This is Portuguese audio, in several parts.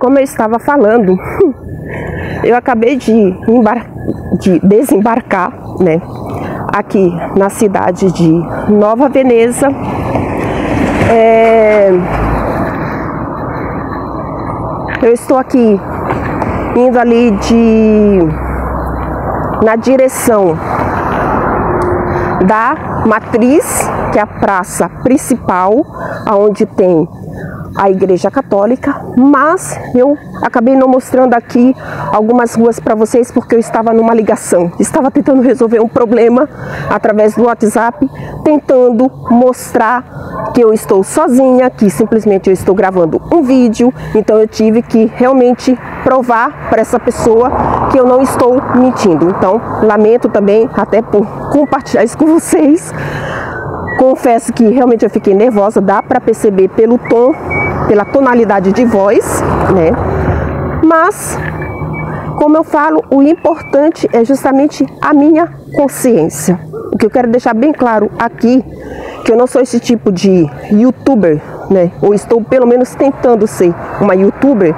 como eu estava falando, eu acabei de desembarcar, né, aqui na cidade de Nova Veneza. Eu estou aqui indo ali na direção da Matriz, que é a praça principal, onde tem a Igreja Católica, mas eu acabei não mostrando aqui algumas ruas para vocês porque eu estava numa ligação, estava tentando resolver um problema através do WhatsApp, tentando mostrar que eu estou sozinha, que simplesmente eu estou gravando um vídeo, então eu tive que realmente provar para essa pessoa que eu não estou mentindo. Então, lamento também até por compartilhar isso com vocês. Confesso que realmente eu fiquei nervosa, dá para perceber pelo tom, pela tonalidade de voz, né? Mas, como eu falo, o importante é justamente a minha consciência. O que eu quero deixar bem claro aqui, que eu não sou esse tipo de youtuber, né? Ou estou pelo menos tentando ser uma youtuber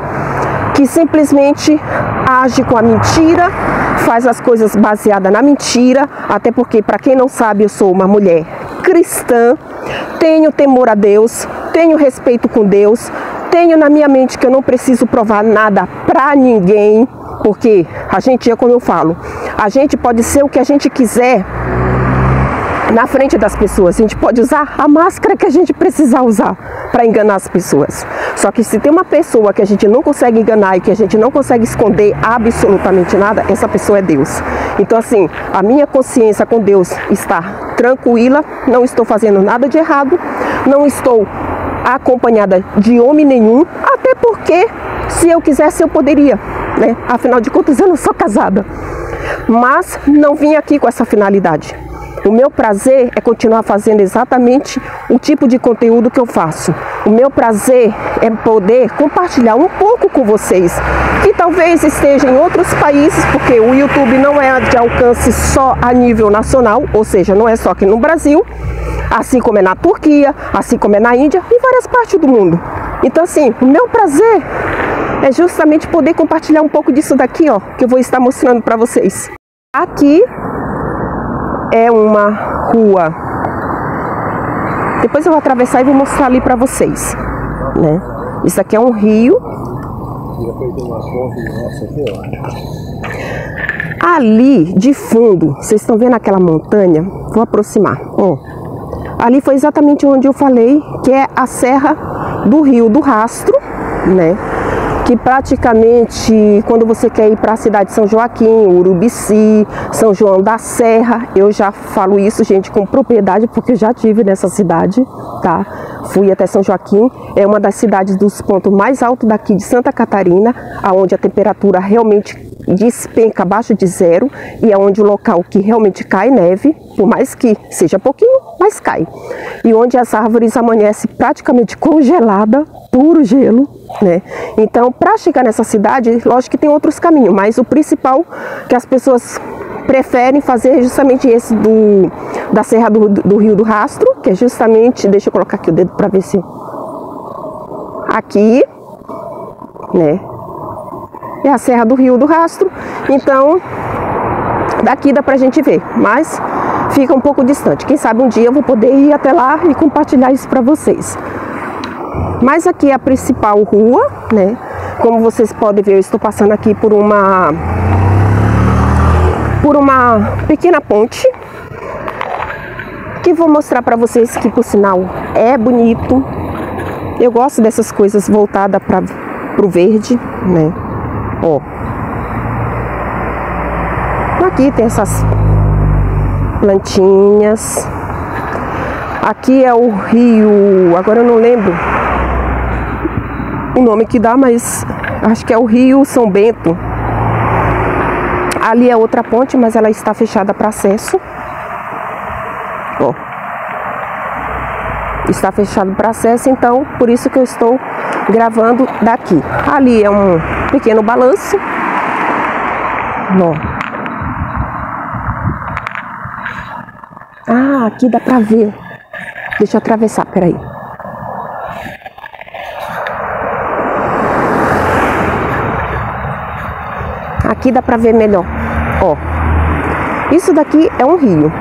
que simplesmente age com a mentira, faz as coisas baseadas na mentira, até porque, para quem não sabe, eu sou uma mulher cristã, tenho temor a Deus, tenho respeito com Deus, tenho na minha mente que eu não preciso provar nada pra ninguém, porque a gente, como eu falo, a gente pode ser o que a gente quiser na frente das pessoas, a gente pode usar a máscara que a gente precisar usar para enganar as pessoas. Só que se tem uma pessoa que a gente não consegue enganar e que a gente não consegue esconder absolutamente nada, essa pessoa é Deus. Então assim, a minha consciência com Deus está tranquila, não estou fazendo nada de errado, não estou acompanhada de homem nenhum, até porque se eu quisesse eu poderia, né? Afinal de contas eu não sou casada. Mas não vim aqui com essa finalidade. O meu prazer é continuar fazendo exatamente o tipo de conteúdo que eu faço. O meu prazer é poder compartilhar um pouco com vocês, que talvez estejam em outros países, porque o YouTube não é de alcance só a nível nacional, ou seja, não é só aqui no Brasil, assim como é na Turquia, assim como é na Índia, em várias partes do mundo. Então assim, o meu prazer é justamente poder compartilhar um pouco disso daqui, ó, que eu vou estar mostrando para vocês. Aqui é uma rua, depois eu vou atravessar e vou mostrar ali para vocês, né? Isso aqui é um rio. Ali de fundo, vocês estão vendo aquela montanha? Vou aproximar. Ali foi exatamente onde eu falei que é a Serra do Rio do Rastro, né? Que praticamente, quando você quer ir para a cidade de São Joaquim, Urubici, São João da Serra, eu já falo isso, gente, com propriedade, porque eu já estive nessa cidade, tá? Fui até São Joaquim, é uma das cidades dos pontos mais altos daqui de Santa Catarina, onde a temperatura realmente despenca abaixo de zero e é onde o local que realmente cai neve, por mais que seja pouquinho, mas cai. E onde as árvores amanhecem praticamente congelada, puro gelo, né? Então, para chegar nessa cidade, lógico que tem outros caminhos, mas o principal que as pessoas preferem fazer é justamente esse da Serra do Rio do Rastro, que é justamente, deixa eu colocar aqui o dedo para ver se aqui, né? É a Serra do Rio do Rastro. Então, daqui dá pra gente ver, mas fica um pouco distante. Quem sabe um dia eu vou poder ir até lá e compartilhar isso para vocês. Mas aqui é a principal rua, né? Como vocês podem ver, eu estou passando aqui por uma pequena ponte, que vou mostrar para vocês que, por sinal, é bonito. Eu gosto dessas coisas voltadas para o verde, né? Ó, aqui tem essas plantinhas. Aqui é o rio, agora eu não lembro o nome que dá, mas acho que é o Rio São Bento. Ali é outra ponte, mas ela está fechada para acesso. Ó, está fechado para acesso, então por isso que eu estou gravando daqui. Ali é um pequeno balanço. Ó. Ah, aqui dá para ver. Deixa eu atravessar, peraí. aqui dá pra ver melhor. Ó, isso daqui é um rio.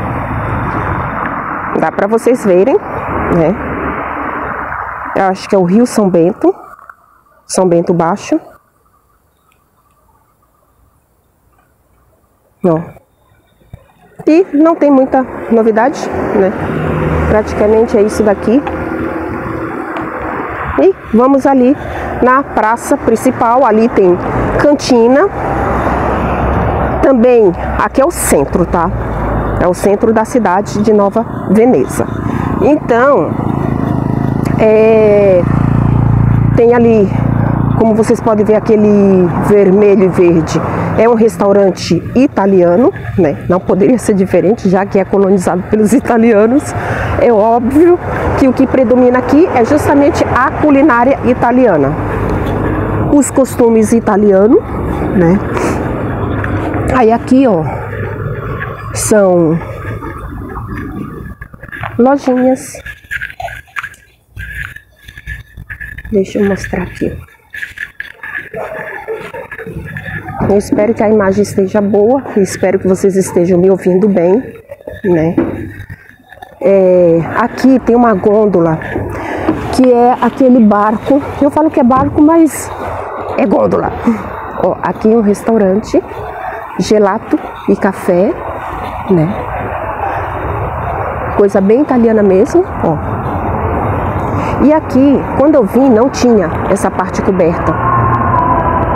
Dá pra vocês verem, né? Eu acho que é o Rio São Bento. São Bento Baixo. Ó. E não tem muita novidade, né? Praticamente é isso daqui. E vamos ali na praça principal. Ali tem cantina. Também, aqui é o centro, tá? É o centro da cidade de Nova Veneza. Então, tem ali, como vocês podem ver, aquele vermelho e verde. É um restaurante italiano, né? Não poderia ser diferente, já que é colonizado pelos italianos. É óbvio que o que predomina aqui é justamente a culinária italiana. Os costumes italianos, né? Aí aqui, ó, são lojinhas. Deixa eu mostrar aqui. Eu espero que a imagem esteja boa. Espero que vocês estejam me ouvindo bem, né? Aqui tem uma gôndola, que é aquele barco. Eu falo que é barco, mas é gôndola. Ó, aqui é um restaurante, gelato e café, né? Coisa bem italiana mesmo, ó. E aqui, quando eu vim, não tinha essa parte coberta.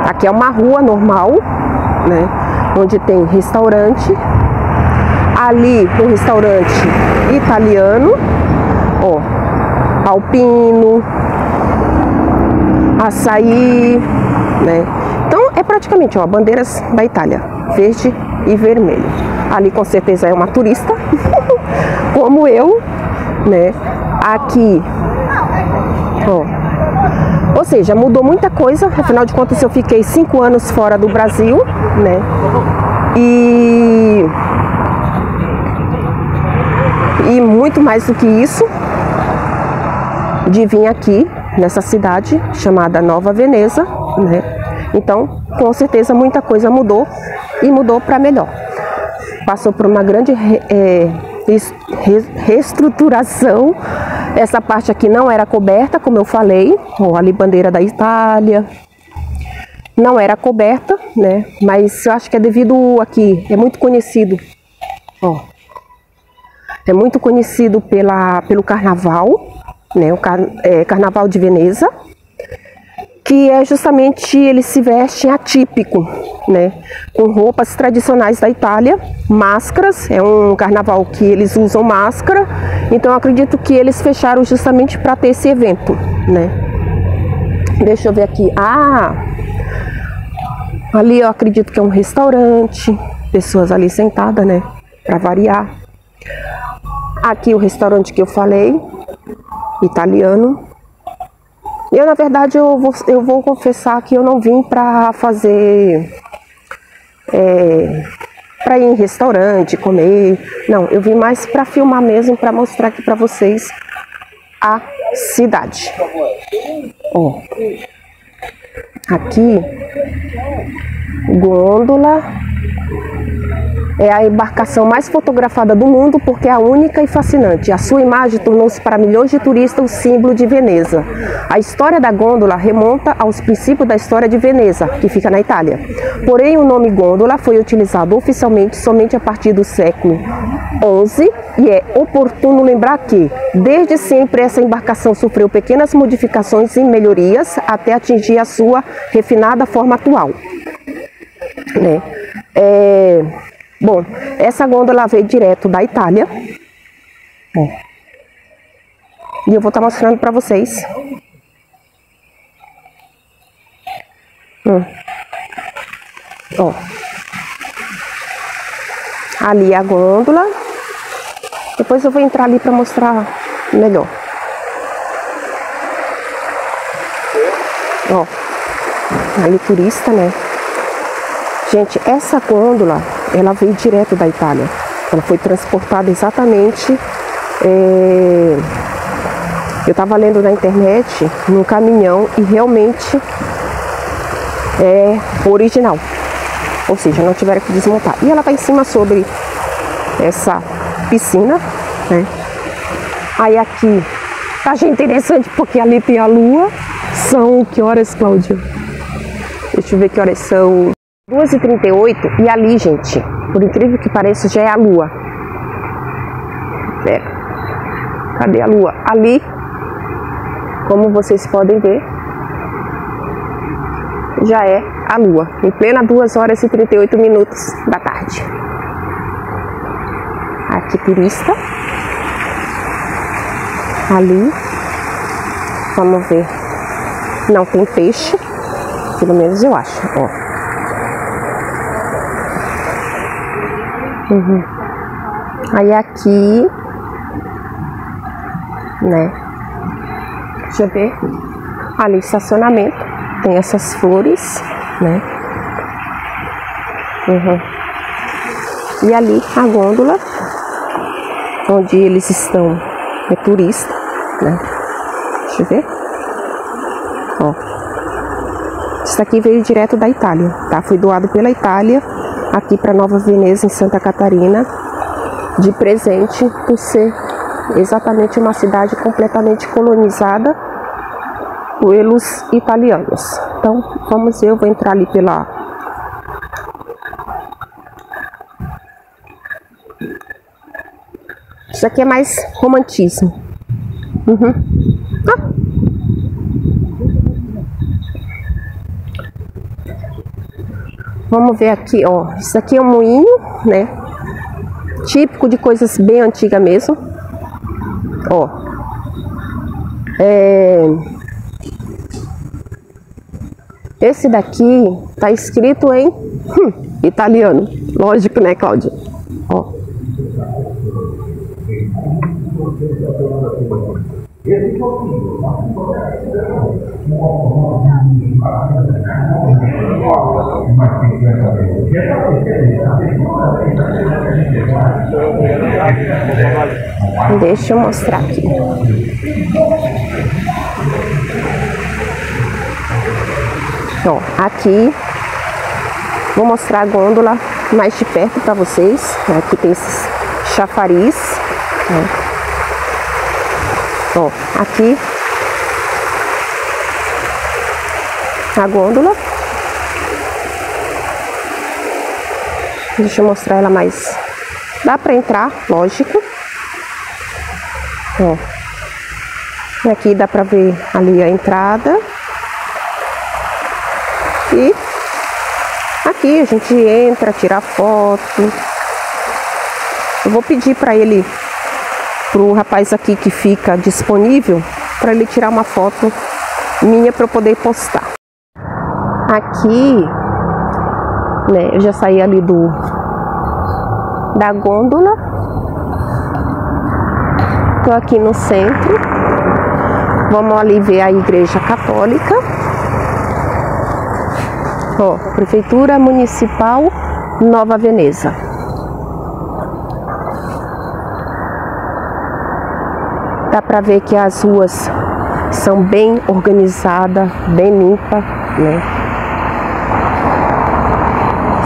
Aqui é uma rua normal, né? Onde tem restaurante. Ali, um restaurante italiano, ó, alpino, açaí, né? Então, é praticamente, ó, bandeiras da Itália, verde e vermelho. Ali, com certeza, é uma turista, como eu, né? Aqui, ó. Ou seja, mudou muita coisa. Afinal de contas, eu fiquei 5 anos fora do Brasil, né? E muito mais do que isso, de vir aqui nessa cidade chamada Nova Veneza, né? Então, com certeza, muita coisa mudou e mudou para melhor. Passou por uma grande reestruturação. Essa parte aqui não era coberta, como eu falei. Ó, ali bandeira da Itália. Não era coberta, né? Mas eu acho que é devido aqui, é muito conhecido. Ó, é muito conhecido pelo carnaval, né? O Carnaval de Veneza, que é justamente, eles se vestem atípico, né? Com roupas tradicionais da Itália, máscaras. É um carnaval que eles usam máscara. Então eu acredito que eles fecharam justamente para ter esse evento, né? Deixa eu ver aqui. Ali eu acredito que é um restaurante, pessoas ali sentadas, né? Para variar. Aqui o restaurante que eu falei, italiano. Eu, na verdade, eu vou confessar que eu não vim para fazer, para ir em restaurante, comer. Não, eu vim mais para filmar mesmo, para mostrar aqui para vocês a cidade. Ó, aqui, gôndola. É a embarcação mais fotografada do mundo porque é a única e fascinante. A sua imagem tornou-se para milhões de turistas o símbolo de Veneza. A história da gôndola remonta aos princípios da história de Veneza, que fica na Itália. Porém, o nome gôndola foi utilizado oficialmente somente a partir do século XI e é oportuno lembrar que, desde sempre, essa embarcação sofreu pequenas modificações e melhorias até atingir a sua refinada forma atual, né? Bom, essa gôndola veio direto da Itália. E eu vou estar mostrando para vocês. Ó. Ali a gôndola. Depois eu vou entrar ali para mostrar melhor. Ó. Ali turista, né? Gente, essa gôndola, ela veio direto da Itália. Ela foi transportada exatamente... eu estava lendo na internet, num caminhão, e realmente é original. ou seja, não tiveram que desmontar. E ela tá em cima sobre essa piscina, né? Aí aqui, achei interessante porque ali tem a lua. São que horas, Cláudia? Deixa eu ver que horas são. 2h38 e ali, gente, por incrível que pareça, já é a lua. Pera. Cadê a lua? Ali, como vocês podem ver, já é a lua, em plena 2h38 da tarde. Aqui turista. Ali, vamos ver. Não tem peixe, pelo menos eu acho, ó. Aí aqui, né? Deixa eu ver. Ali, estacionamento. Tem essas flores, né? E ali a gôndola, onde eles estão, é turista, né? Deixa eu ver. Ó. Isso aqui veio direto da Itália, tá? Foi doado pela Itália aqui para Nova Veneza, em Santa Catarina, de presente, por ser exatamente uma cidade completamente colonizada pelos italianos. Então, vamos ver, eu vou entrar ali pela... Isso aqui é mais romantismo. Vamos ver aqui, ó. Isso aqui é um moinho, né? Típico de coisas bem antigas mesmo. Ó. Esse daqui tá escrito em italiano. Lógico, né, Cláudia? Ó. Deixa eu mostrar aqui. Ó, aqui vou mostrar a gôndola mais de perto para vocês. Aqui tem esses chafariz, né? Ó, aqui a gôndola. Deixa eu mostrar ela mais. Dá para entrar, lógico. Ó. E aqui dá para ver ali a entrada. E aqui a gente entra, tira foto. Eu vou pedir para ele, pro rapaz aqui que fica disponível, para ele tirar uma foto minha para eu poder postar. Aqui, né, eu já saí ali da gôndola. Tô aqui no centro. Vamos ali ver a Igreja Católica. Ó, Prefeitura Municipal Nova Veneza. Dá pra ver que as ruas são bem organizadas, bem limpas, né?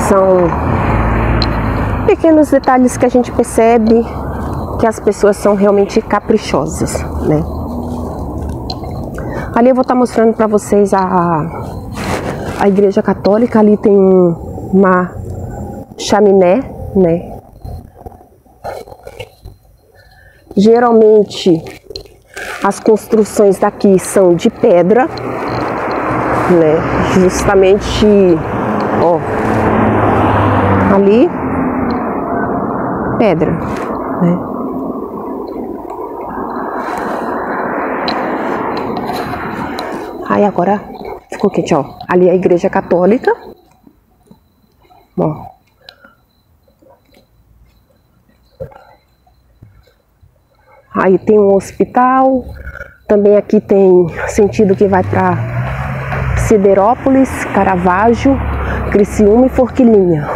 São pequenos detalhes que a gente percebe que as pessoas são realmente caprichosas, né? Ali eu vou estar mostrando para vocês a Igreja Católica. Ali tem uma chaminé, né? Geralmente as construções daqui são de pedra, né? Justamente, ó, ali pedra, né? Aí agora ficou quente, ó. Ali é a Igreja Católica. Ó. Aí tem um hospital. Também aqui tem sentido que vai para Siderópolis, Caravaggio, Criciúma e Forquilinha.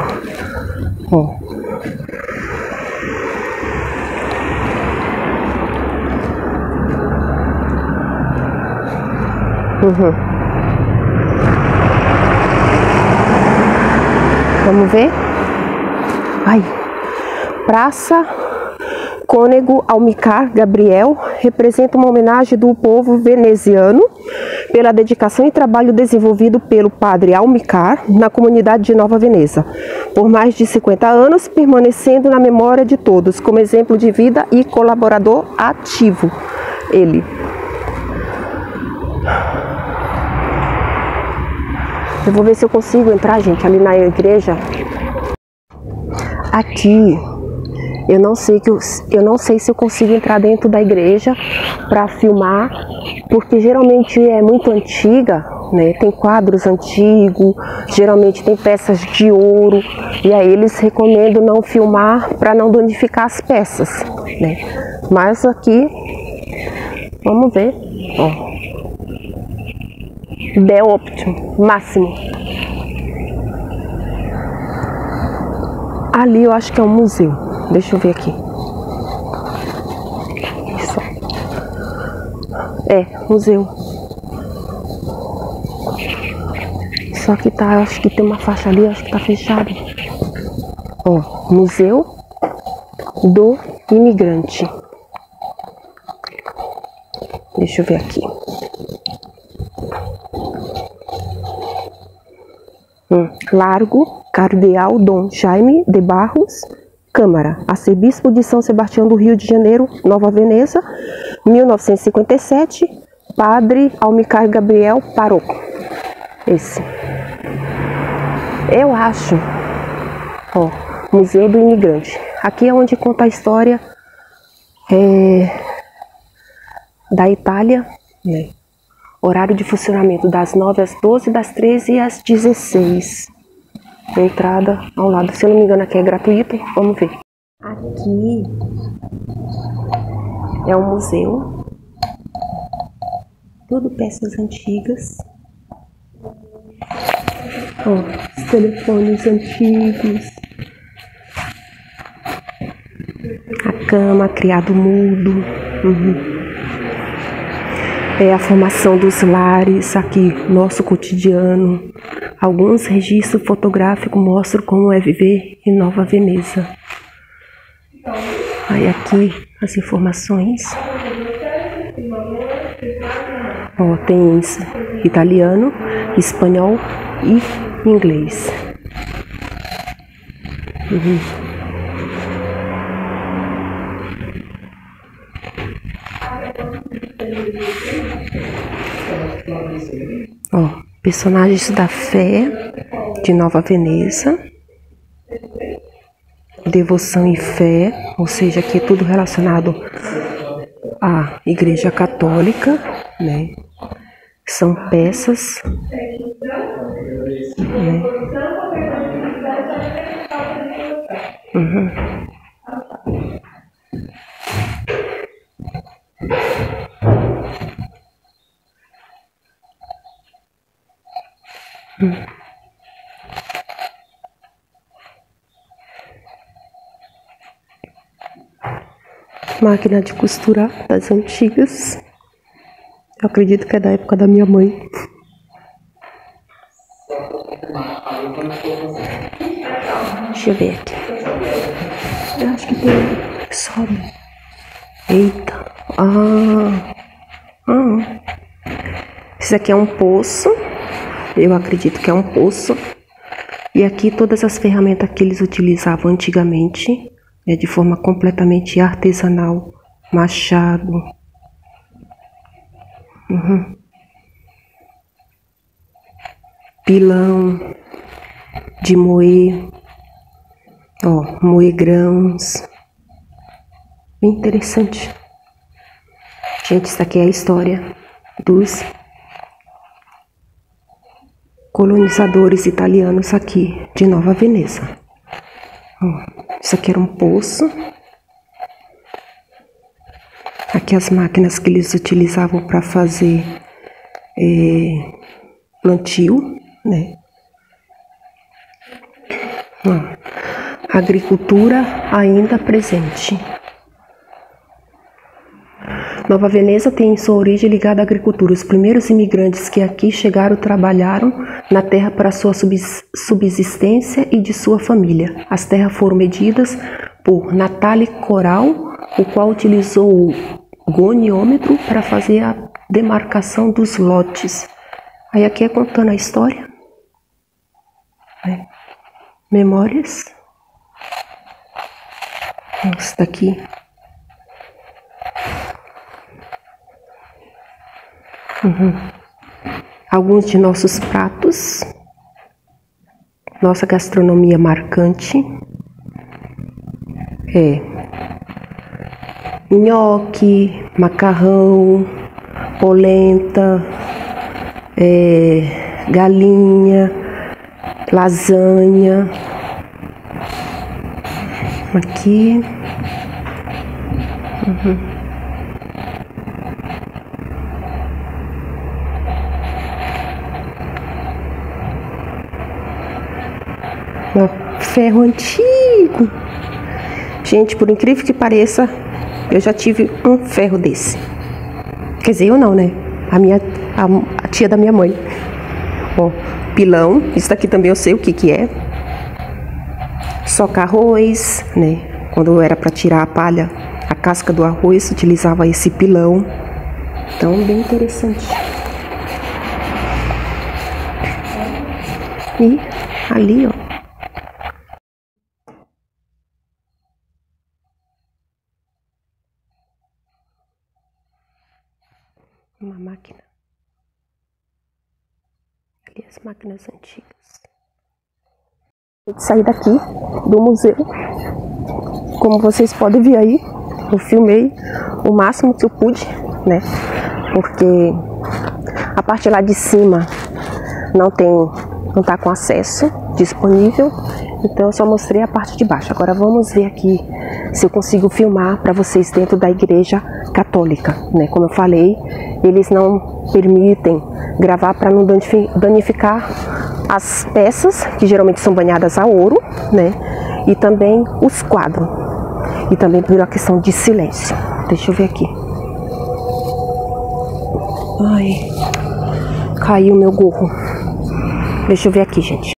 Ó. Vamos ver? Ai. Praça Cônego Amilcar Gabriel representa uma homenagem do povo veneziano pela dedicação e trabalho desenvolvido pelo padre Amilcar na comunidade de Nova Veneza, por mais de 50 anos, permanecendo na memória de todos, como exemplo de vida e colaborador ativo. Ele. Eu vou ver se eu consigo entrar, gente, ali na igreja. Aqui. Eu não sei se eu consigo entrar dentro da igreja para filmar, porque geralmente é muito antiga, né? Tem quadros antigos, geralmente tem peças de ouro, e aí eles recomendam não filmar para não danificar as peças, né? Mas aqui, vamos ver, ó, Bel Óptimo, máximo. Ali eu acho que é um museu. Deixa eu ver aqui. Isso. É, museu. Só que tá, acho que tem uma faixa ali, acho que tá fechado. Ó, Museu do Imigrante. Deixa eu ver aqui. Largo Cardeal Dom Jaime de Barros Câmara, arcebispo de São Sebastião do Rio de Janeiro, Nova Veneza, 1957, padre Amilcar Gabriel, pároco. Esse. Eu acho, ó, Museu do Imigrante. Aqui é onde conta a história da Itália, né? Horário de funcionamento das 9 às 12, das 13 às 16. Entrada ao lado, se eu não me engano aqui é gratuito, vamos ver. Aqui é um museu, tudo peças antigas. Ó, os telefones antigos, a cama, criado mudo. É a formação dos lares, aqui, nosso cotidiano. Alguns registros fotográficos mostram como é viver em Nova Veneza. Aí aqui as informações. Ó, tem italiano, espanhol e inglês. Ó, personagens da fé de Nova Veneza, devoção e fé, ou seja, aqui é tudo relacionado à Igreja Católica, né? São peças, né? Máquina de costurar das antigas. Eu acredito que é da época da minha mãe. Deixa eu ver aqui. Eu acho que tem. Sobe. Eita. Isso aqui é um poço. Eu acredito que é um poço. E aqui todas as ferramentas que eles utilizavam antigamente, de forma completamente artesanal. Machado. Pilão de moer. Ó, moer grãos. Bem interessante. Gente, isso aqui é a história dos colonizadores italianos aqui de Nova Veneza. Ó, isso aqui era um poço. Aqui as máquinas que eles utilizavam para fazer plantio, né? Ó, agricultura ainda presente. Nova Veneza tem sua origem ligada à agricultura. Os primeiros imigrantes que aqui chegaram trabalharam na terra para sua subsistência e de sua família. As terras foram medidas por Natale Coral, o qual utilizou o goniômetro para fazer a demarcação dos lotes. Aí aqui é contando a história. Memórias. Esse daqui. Alguns de nossos pratos. Nossa gastronomia marcante. Nhoque, macarrão, polenta, galinha, lasanha. Aqui. Ferro antigo. Gente, por incrível que pareça, eu já tive um ferro desse. Quer dizer, eu não, né? A tia da minha mãe. Ó, pilão. Isso daqui também eu sei o que que é. Soca arroz, né? Quando era para tirar a palha, a casca do arroz, utilizava esse pilão. Então, bem interessante. E ali, ó. Uma máquina. Ali as máquinas antigas. Eu saí daqui do museu. Como vocês podem ver aí, eu filmei o máximo que eu pude, né? Porque a parte lá de cima não tá com acesso disponível. Então eu só mostrei a parte de baixo. Agora vamos ver aqui se eu consigo filmar para vocês dentro da igreja católica, né? Como eu falei, eles não permitem gravar para não danificar as peças, que geralmente são banhadas a ouro, né? E também os quadros. E também por uma questão de silêncio. Deixa eu ver aqui. Ai, caiu meu gorro. Deixa eu ver aqui, gente.